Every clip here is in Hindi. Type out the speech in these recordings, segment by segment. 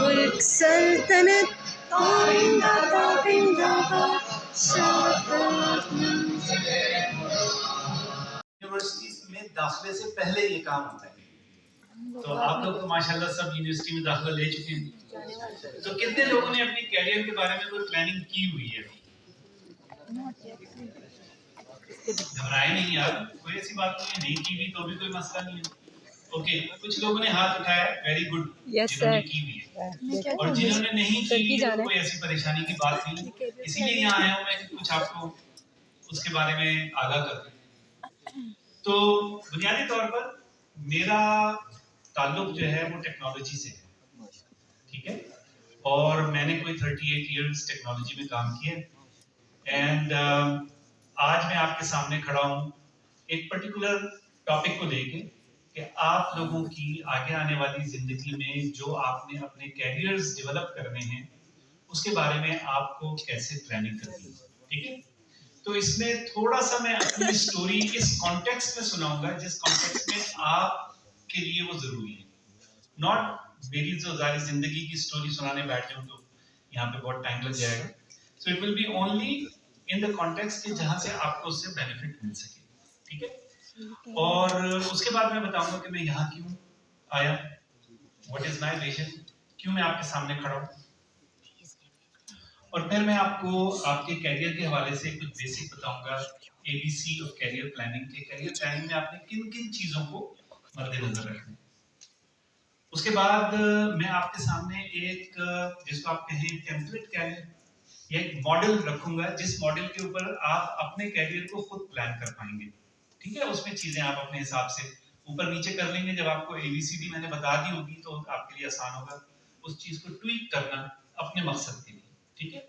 मुल्क सल्तनत यूनिवर्सिटीज में दाखिले से पहले ये काम होता है। तो आप लोग तो माशाल्लाह सब यूनिवर्सिटी में दाखिला ले चुके हैं, तो कितने लोगों ने अपनी कैरियर के बारे में कोई प्लानिंग की हुई है? घबराए नहीं यार, कोई ऐसी बात नहीं की हुई तो भी कोई मसला नहीं है। ओके, कुछ लोगों ने हाथ उठाया, वेरी गुड, जिन्होंने की हुई है। और जिन्होंने नहीं की हुई तो कोई ऐसी परेशानी की बात नहीं, इसीलिए यहाँ आया हूँ मैं कुछ आपको उसके बारे में आगाह कर दूं। तो बुनियादी तौर पर मेरा ताल्लुक जो है वो टेक्नोलॉजी से है, ठीक है, और मैंने कोई 38 इयर्स टेक्नोलॉजी में काम किया एंड आज मैं आपके सामने खड़ा हूँ एक पर्टिकुलर टॉपिक को लेके कि आप लोगों की आगे आने वाली जिंदगी में जो आपने अपने कैरियर्स डेवलप करने हैं उसके बारे में आपको कैसे प्लानिंग करनी है, ठीक है। तो इसमें थोड़ा सा मैं अपनी स्टोरी इस कॉन्टेक्स्ट में सुनाऊंगा जिस कॉन्टेक्स्ट में आपके लिए वो जरूरी है, नॉट मेरी जो सारी जिंदगी की स्टोरी सुनाने बैठ जाऊं तो यहाँ पे बहुत टाइम लग जाएगा। So it will be only in the context कि जहां से आपको उससे बेनिफिट मिल सके, ठीक है। और उसके बाद मैं बताऊंगा कि मैं यहाँ क्यों आया, व्हाट इज माय विजन, क्यों मैं आपके सामने खड़ा हूँ, और फिर मैं आपको आपके कैरियर के हवाले से कुछ बेसिक बताऊंगा, एबीसी ऑफ कैरियर प्लानिंग के कैरियर प्लानिंग में आपने किन किन चीजों को मद्देनजर रखना है। उसके बाद मैं आपके सामने एक जिसको आप कहें टेम्पलेट कैरियर या एक मॉडल रखूंगा जिस मॉडल के ऊपर आप अपने कैरियर को खुद प्लान कर पाएंगे, ठीक है। उसमें चीजें आप अपने हिसाब से ऊपर नीचे कर लेंगे, जब आपको एबीसीडी मैंने बता दी होगी तो आपके लिए आसान होगा उस चीज को ट्वीक करना अपने मकसद के लिए, ठीक है।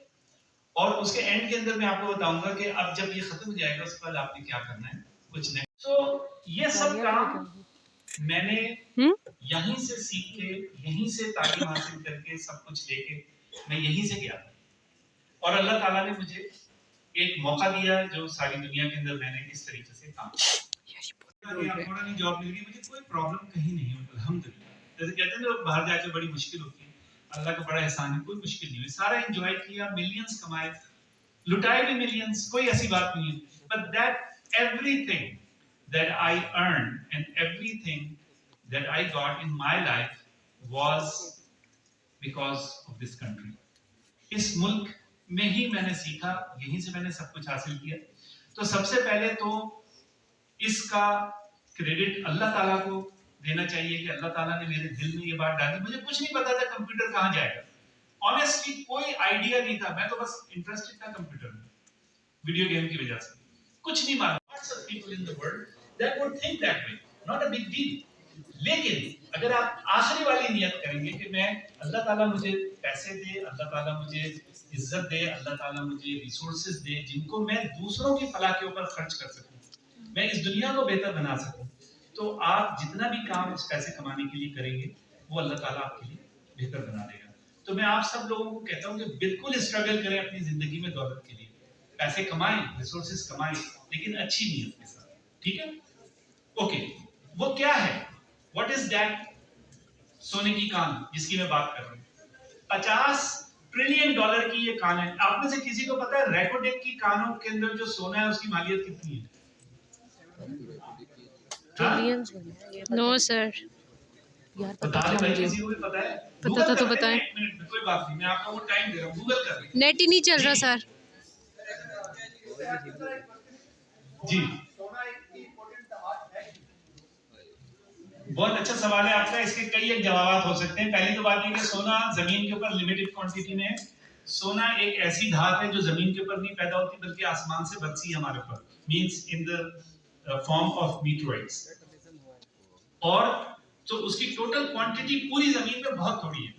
और उसके एंड के अंदर मैं आपको बताऊंगा कि अब जब ये खत्म हो जाएगा उसके बाद आपने क्या करना है, कुछ नहीं। तो ये सब काम मैंने यहीं से सीख के, यहीं से तालीम हासिल करके, सब कुछ लेके मैं यहीं से गया, और अल्लाह ताला ने मुझे एक मौका दिया जो सारी दुनिया के अंदर मैंने इस तरीके से काम किया। थोड़ा नहीं जॉब मिल गई, मुझे कोई प्रॉब्लम कहीं नहीं हुई, अल्हम्दुलिल्लाह। जैसे कहते हैं ना बाहर जाके बड़ी मुश्किल होती है, अल्लाह का बड़ा एहसान है, कोई मुश्किल नहीं हुई, सारा एंजॉय किया, मिलियंस कमाए, लुटाए भी मिलियंस, कोई ऐसी बात नहीं है। But that everything that I earn and everything that I got in my life was because of this country. इस मुल्क में ही मैंने सीखा, यहीं से मैंने सब कुछ हासिल किया। तो सबसे पहले तो इसका क्रेडिट अल्लाह ताला को देना चाहिए कि अल्लाह ताला ने मेरे दिल में ये बात डाली। मुझे कुछ नहीं पता था कंप्यूटर कहाँ जाएगा, ऑनेस्टली कोई आइडिया नहीं था, मैं तो बस इंटरेस्टेड था कंप्यूटर में, वीडियो गेम की वजह से, कुछ नहीं मालूम। Lots of people in the world that would think that way, not a big deal. लेकिन अगर आप आखिरी वाली नियत करेंगे कि मैं अल्लाह ताला मुझे पैसे दे, अल्लाह ताला मुझे इज्जत दे, अल्लाह ताला मुझे रिसोर्सेज दे जिनको मैं दूसरों की फलाह के ऊपर खर्च कर सकूं, मैं इस दुनिया को बेहतर बना सकूं, तो आप जितना भी काम इस पैसे कमाने के लिए करेंगे वो अल्लाह ताला आपके लिए बेहतर बना देगा। तो मैं आप सब लोगों को कहता हूं कि बिल्कुल स्ट्रगल करें अपनी जिंदगी में दौलत के लिए, पैसे कमाएं, रिसोर्सेज कमाएं, लेकिन अच्छी नीयत के साथ, ठीक है। ओके, वो क्या है, व्हाट इज दैट सोने की कान जिसकी मैं बात कर रहा हूं? 50 ट्रिलियन डॉलर की ये कान है। आप में से किसी को पता है रेकोडेक की कानों के अंदर जो सोना है उसकी मालियत कितनी है? नो सर, यार पता है, किसी को भी पता है? पता था तो बताएं। कोई बात नहीं, मैं आपको वो टाइम दे रहा हूं, गूगल कर लें। नेट ही नहीं चल रहा सर जी। बहुत अच्छा सवाल है आपका, इसके कई एक जवाब हो सकते हैं। पहली तो बात ये कि सोना जमीन के ऊपर लिमिटेड क्वांटिटी में है। सोना एक ऐसी धात है जो जमीन के ऊपर नहीं पैदा होती बल्कि आसमान से बरसी है हमारे ऊपर, means in the form of meteoroids, और तो उसकी टोटल क्वांटिटी पूरी जमीन में बहुत थोड़ी है।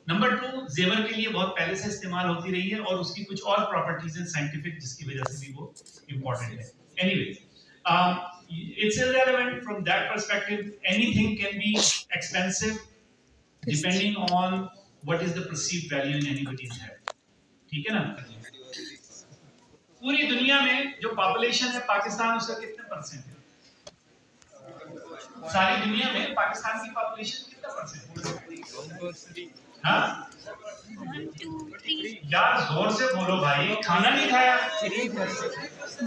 नंबर 2, जेवर के लिए बहुत पहले से इस्तेमाल होती रही है और उसकी कुछ और प्रॉपर्टीज हैं साइंटिफिक जिसकी वजह से भी वो इंपॉर्टेंट है। Anyway, It's irrelevant from that perspective. Anything can be expensive depending on what is the perceived value in anybody's head. ठीक है ना? पूरी दुनिया में जो पॉपुलेशन है पाकिस्तान उसका कितने परसेंट है? सारी दुनिया में पाकिस्तान की पॉपुलेशन कितना परसेंट है? हाँ? 1 2 3 यार जोर से बोलो भाई, खाना नहीं खाया?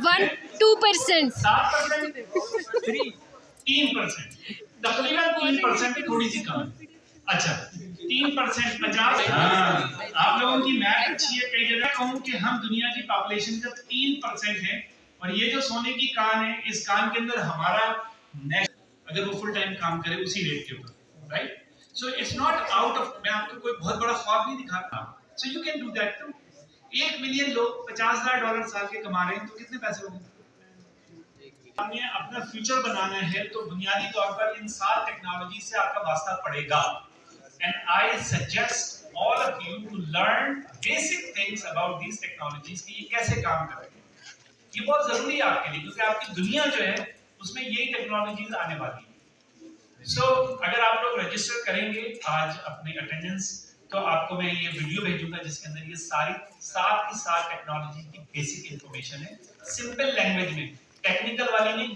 1-2%. 7%? 3%, तकरीबन 3% की थोड़ी सी कम है। अच्छा 3% 50। हाँ, आप लोगों की मैथ अच्छी है। कई जगह कहूँ कि हम दुनिया की पॉपुलेशन का 3% है, और ये जो सोने की कान है, इस कान के अंदर हमारा नेक्स्ट, अगर वो फुल टाइम काम करे उसी रेट के ऊपर, right? So it's not out of, मैं आपको कोई बहुत बड़ा ख्वाब नहीं दिखाता, so you can do that too. 1 million लोग $50,000 साल के कमा रहे हैं, तो कितने पैसे होंगे? हमें अपना फ्यूचर बनाना है तो बुनियादी तौर पर इन 7 टेक्नोलॉजी से आपका वास्ता पड़ेगा। And I suggest all of you to learn basic things about these technologies कि ये कैसे काम कर रही है। ये बहुत जरूरी है आपके लिए, क्योंकि आपकी दुनिया जो है उसमें यही टेक्नोलॉजीज आने वाली है। सो अगर आप लोग रजिस्टर करेंगे आज अपनी अटेंडेंस, तो आपको मैं ये वीडियो भेजूंगा जिसके अंदर ये सारी 7 की 7 टेक्नोलॉजी की बेसिक इंफॉर्मेशन है, सिंपल लैंग्वेज में, टेक्निकल वाली नहीं,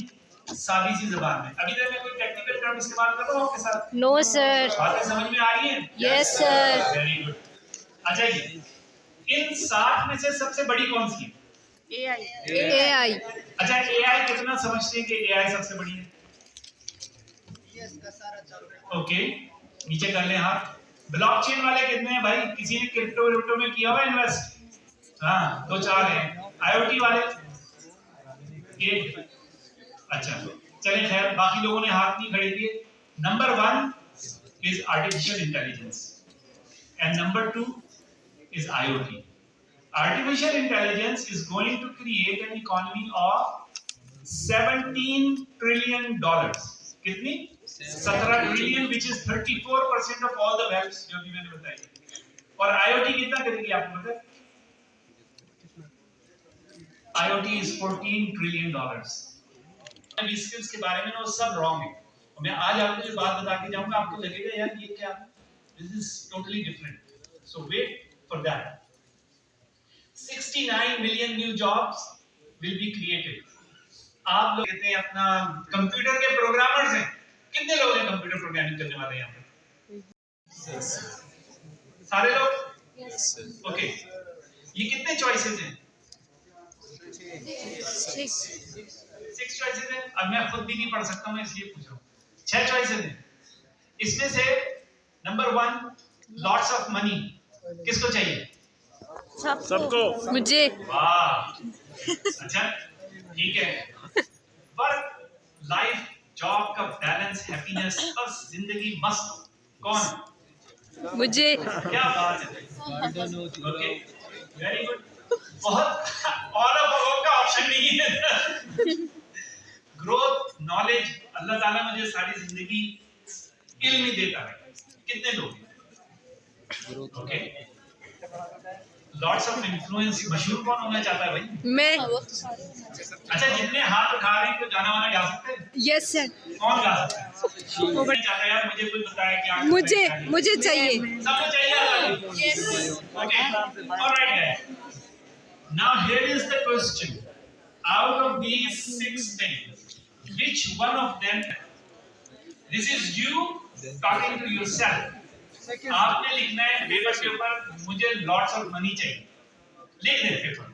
सादी सी जुबान में। अभी तक मैं कोई टेक्निकल टर्म इस्तेमाल कर रहा हूं आपके साथ? No sir. बातें समझ में आ रही हैं? Yes sir. Very good. अच्छा जी, इन 7 में से सबसे बड़ी कौन सी है? AI. अच्छा AI कितना समझते हैं कि AI सबसे बड़ी है? ओके, नीचे कर लें हाथ। ब्लॉकचेन वाले कितने हैं भाई? किसी ने क्रिप्टो में किया हुआ इन्वेस्ट? हाँ, 2-4 हैं। IoT वाले 1। अच्छा चलिए खैर, बाकी लोगों ने हाथ नहीं खड़े किए। Number 1 is artificial intelligence and number 2 is IoT. Artificial intelligence is going to create an economy of $17 trillion. कितनी? 17 trillion, which is 34% of all the wealth जो भी मैंने बताई। और IoT कितना करेगी आपको पता है? IoT is $14 trillion. स्किल्स के बारे में वो सब रॉन्ग है, और मैं आज आपको जो बात बता के जाऊंगा आपको लगेगा यार ये क्या, this is totally different. So wait for that. 69 million new jobs will be created. आप लोग कहते हैं अपना कंप्यूटर के प्रोग्रामर्स हैं, कितने लोग हैं कंप्यूटर प्रोग्रामिंग करने वाले यहाँ पे? सारे लोग? ओके, ये कितने चॉइसेस हैं? 6 चॉइसेस हैं। अब मैं खुद भी नहीं पढ़ सकता हूँ इसलिए पूछ रहा हूँ। 6 चॉइसेस हैं। इसमें से नंबर 1 लॉट्स ऑफ मनी किसको चाहिए? सबको। मुझे। वाह, अच्छा ठीक है। वर्क लाइफ जॉब का बैलेंस, हैप्पीनेस, बस जिंदगी मस्त, कौन? मुझे। क्या बात है, ओके वेरी गुड। बहुत ऑल ऑफ अबव का ऑप्शन नहीं है। ग्रोथ, नॉलेज, अल्लाह ताला मुझे सारी जिंदगी इल्म ही देता है। कितने लोग? ओके। लॉट्स ऑफ इन्फ्लुएंस, मशहूर कौन होना चाहता है भाई? मैं। अच्छा, जितने हाथ उठा रहे हैं तो गाना वाना गा सकते हैं? Yes sir. कौन गा सकता है? वो नहीं चाहता यार, मुझे कुछ बताया क्या? मुझे चाहिए। सबको चाहिए? Yes. Okay, alright guys. Now here is the question. Out of these 6 things, which one of them? This is you talking to yourself. आपने लिखना है पेपर के ऊपर, मुझे lots of money चाहिए। लिख दे paper,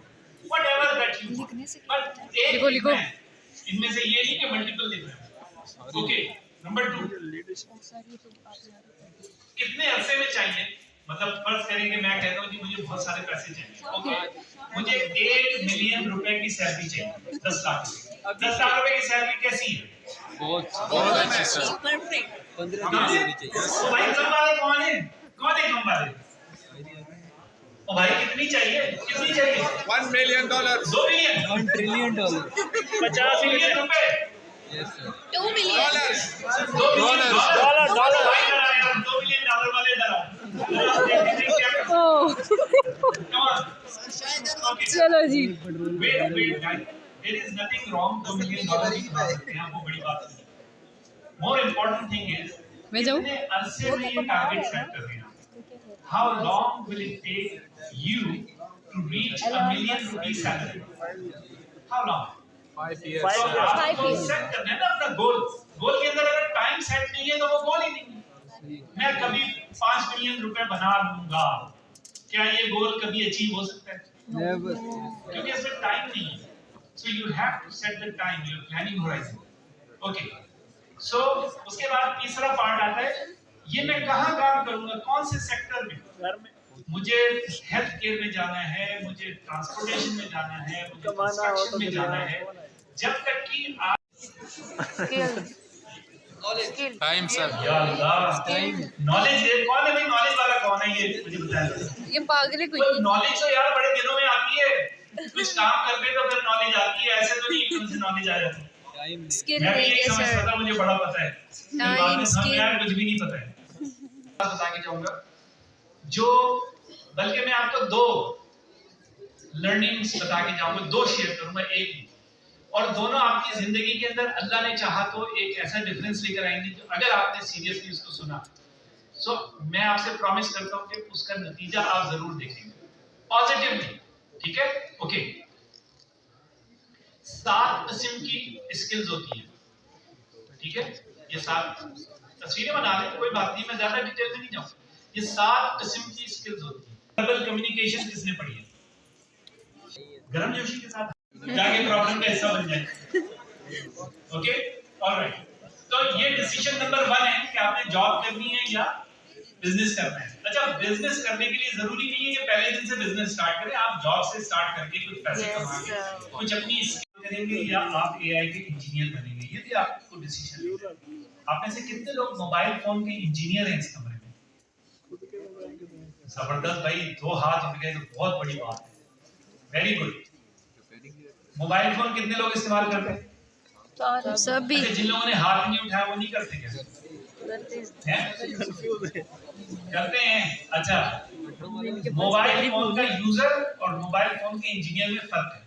whatever that you want. But एक लिखो। इनमें से ये नहीं कि multiple लिखना है। Okay. Number 2. कितने अरसे में चाहिए? मतलब फर्ज करेंगे मैं कहता हूँ जी मुझे बहुत सारे पैसे चाहिए। ओके, मुझे 1 मिलियन रुपए की सैलरी चाहिए, 10 लाख। 10 लाख रुपए की सैलरी कैसी है? बहुत अच्छी, परफेक्ट। 15 मिलियन चाहिए। ओ भाई कम वाले कौन है? कौन है कम वाले? ओ भाई कितनी चाहिए? कितनी चाहिए? $1 मिलियन, $2 मिलियन, $1 ट्रिलियन, $50 मिलियन रुपए। Yes sir. $2 मिलियन, $2 मिलियन वाले डरा। चलो जी। Wait, guys. There is nothing wrong $2 million भी कमा सकते हैं, वो बड़ी बात नहीं है। मोर इम्पोर्टेंट थिंग इज मैं जाऊं? कितने अरसे में ये टारगेट सेट कर रहे हैं, how long will it take you to reach $1 million salary, how long? 5 years. तो आपको 5 years. सेट करना है ना अपना गोल। गोल के अंदर अगर टाइम सेट नहीं है तो वो गोल ही नहीं है। मैं कभी 5 मिलियन रुपए बना लूंगा, क्या ये गोल कभी अचीव हो सकता है? Never. क्योंकि इसमें टाइम नहीं है। So you have to set the time, your planning horizon. Okay, so उसके बाद तीसरा पार्ट आता है, ये मैं कहाँ काम करूंगा, कौन से सेक्टर में? घर में। मुझे हेल्थ केयर में जाना है, मुझे ट्रांसपोर्टेशन में जाना है, मुझे कंस्ट्रक्शन में जाना है, जब तक कि आप Time, sir. या अल्लाह नॉलेज है, कौन है भाई नॉलेज वाला, कौन है ये मुझे बताया। ये पागल है कोई। तो नॉलेज तो यार बड़े दिनों में आती है, कुछ काम करते तो फिर नॉलेज आती है, ऐसे तो नहीं एकदम से नॉलेज आ जाती है। स्किल मैं भी नहीं यही है समझता सर। था मुझे बड़ा पता है, बाद में समझ में आया कुछ भी नहीं पता है। बता के जाऊंगा जो, बल्कि मैं आपको 2 लर्निंग्स बता के जाऊंगा, 2 शेयर करूंगा, एक नहीं, और दोनों आपकी जिंदगी के अंदर अल्लाह ने चाहा तो एक ऐसा डिफरेंस लेकर आएंगे जो अगर आपने सीरियसली उसको सुना, सो मैं आपसे प्रॉमिस करता हूं कि उसका नतीजा आप जरूर देखेंगे पॉजिटिवली। ठीक है, ओके। 7 किस्म की स्किल्स होती हैं, ठीक है, ये 7 तस्वीरें बना लें, कोई बात नहीं, मैं ज्यादा डिटेल में नहीं जाऊंगा। ये 7 किस्म की स्किल्स होती हैं। वर्बल कम्युनिकेशन किसने पढ़ी है? गरम जोशी के साथ जाके प्रॉब्लम का हिस्सा बन जाए। Okay, alright. तो ये डिसीजन नंबर 1 है कि आपने जॉब करनी है या बिजनेस करना है। अच्छा, बिजनेस करने के लिए जरूरी नहीं है कि पहले दिन से बिजनेस स्टार्ट करें, आप जॉब से स्टार्ट करके कुछ पैसे कमाएंगे, कुछ अपनी स्किल करेंगे, या आप एआई के इंजीनियर बनेंगे, ये भी आपको डिसीजन लेना है। आप में से कितने लोग मोबाइल फोन के इंजीनियर हैं इस कमरे में? जबरदस्त भाई, 2 हाथ उठ गए तो बहुत बड़ी बात है, वेरी गुड। मोबाइल फोन कितने लोग इस्तेमाल करते हैं? सभी। अच्छा, जिन लोगों ने हाथ नहीं उठाया वो नहीं करते क्या? करते हैं। अच्छा, मोबाइल फोन का यूजर और मोबाइल फोन के इंजीनियर में फर्क है।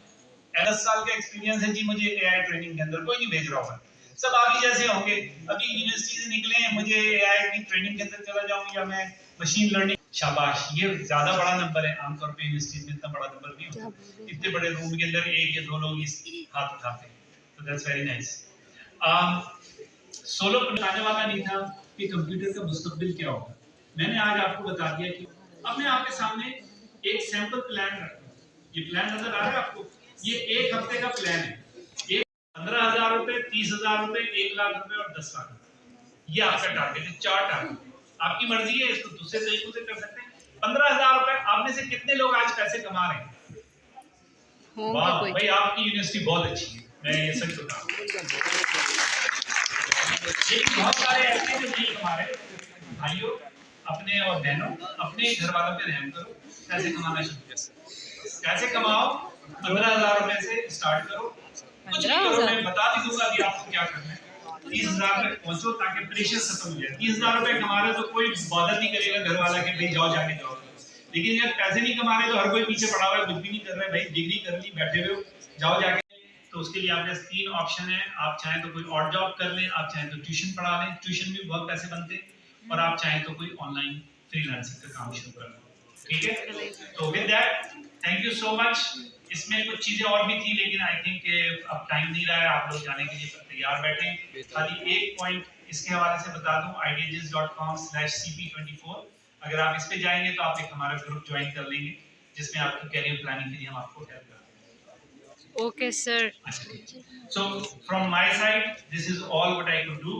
10 साल का एक्सपीरियंस है जी मुझे एआई ट्रेनिंग के अंदर, कोई नहीं भेज रहा होगा, सब आप ही जैसे होंगे, अभी यूनिवर्सिटी से निकले हैं, मुझे एआई की ट्रेनिंग के अंदर चला जाऊं या मैं मशीन लर्निंग, शाबाश, ये ज्यादा बड़ा नंबर है। आमतौर पे यूनिवर्सिटी में इतना बड़ा नंबर नहीं होता, इतने बड़े रूम के अंदर 1 या 2 लोग इस हाथ उठाते हैं, तो दैट्स वेरी नाइस। सोलो बताने वाला नहीं था कि कंप्यूटर का मुस्तकबिल क्या होगा, मैंने आज आपको बता दिया कि अब मैं आपके सामने एक सैंपल प्लान रखता हूं। ये प्लान नजर आ रहा है आपको? ये 1 हफ्ते का प्लान है। 15,000 रुपए, 30,000 रुपए, 1 लाख रुपए और 10 लाख रुपए, ये आपका टारगेट है। 4 टारगेट, आपकी मर्जी है, इसको दूसरे तरीकों से कर सकते हैं। 15,000 रुपए, आप में से कितने लोग आज पैसे कमा रहे हैं? वाह भाई, आपकी यूनिवर्सिटी बहुत अच्छी है, मैं ये सच बता रहा हूं। लेकिन बहुत सारे ऐसे जो नहीं कमा रहे। भाइयों, अपने और बहनों, अपने घर वालों पे रहम करो, पैसे कमाना शुरू करो। कैसे कमाओ? 15,000 रुपए से स्टार्ट करो, कुछ नहीं करो, मैं बता भी दूंगा कि आपको क्या करना है। 30,000 तक पहुंचो ताकि प्रेशर खत्म हो जाए। 30,000 रुपए कमा रहे तो कोई बॉदर नहीं करेगा घर वाला कि भाई जाओ जाके जाओ, लेकिन जब पैसे नहीं कमा रहे तो हर कोई पीछे पड़ा हुआ है, कुछ भी नहीं कर रहा है, भाई डिग्री कर ली, बैठे हुए हो, जाओ जाके। तो उसके लिए आपके पास 3 ऑप्शन है, आप चाहें तो कोई और जॉब कर लें, आप चाहें तो ट्यूशन पढ़ा लें, ट्यूशन में बहुत पैसे बनते हैं, और आप चाहें तो कोई ऑनलाइन फ्रीलांसिंग का काम शुरू कर लें। ठीक है, तो with that thank you so much. इसमें कुछ चीजें और भी थी, लेकिन आई थिंक अब टाइम नहीं रहा है, आप लोग जाने के लिए तैयार बैठे। खाली एक पॉइंट इसके हवाले से बता दूं, ideages.com/cp24, अगर आप इस पे जाएंगे तो आप एक हमारा ग्रुप ज्वाइन कर लेंगे, जिसमें आपकी कैरियर प्लानिंग के लिए हम आपको हेल्प करेंगे। Okay sir. So from my side, this is all what I could do.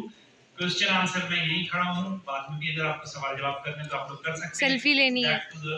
Question answer मैं यही खड़ा हूँ, बाद में भी अगर आपको सवाल जवाब करने तो आप लोग कर सकते हैं। सेल्फी लेनी है। Back to the